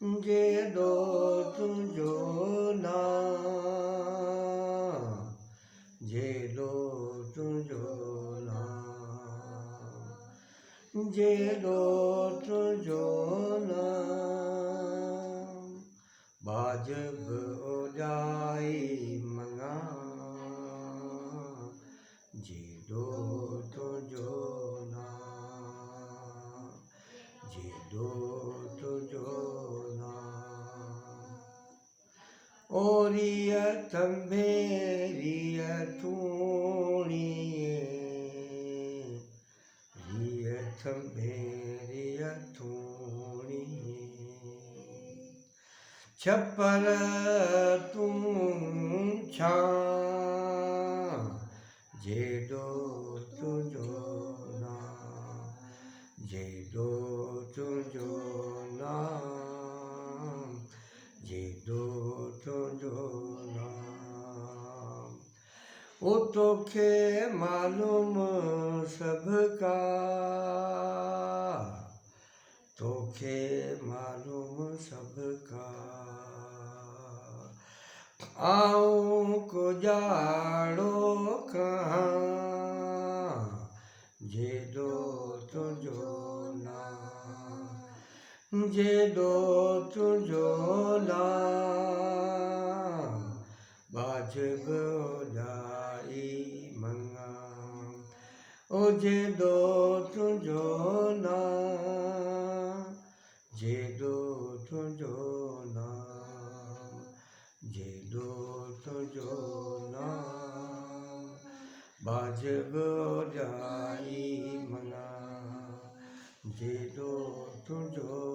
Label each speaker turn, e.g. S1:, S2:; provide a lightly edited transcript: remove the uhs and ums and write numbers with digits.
S1: जे दो तुझो ना जे दो तुझो ना जे दो तुझो ना बाजब ओजाई मंगा जे दो तुझो ना जे दो तुझो ना ओरिया तंबेरिया तूणिए रिया तंबेरिया तूणिए छपर तू छा जे दो तुझो ना जे दो तुझो ना जे दो तुझो ना वो तोखे मालूम सबका तोखे मालूम सबका आऊं को जाड़ो कहाँ जे दो तुझो ना जे दो तुझो ना बाजब ओजाई मंगा ओ जे दो तुझो ना जे दो तुझो ना जे दो तुझो ना बाजब ओजाई मंगा जे दो तुझो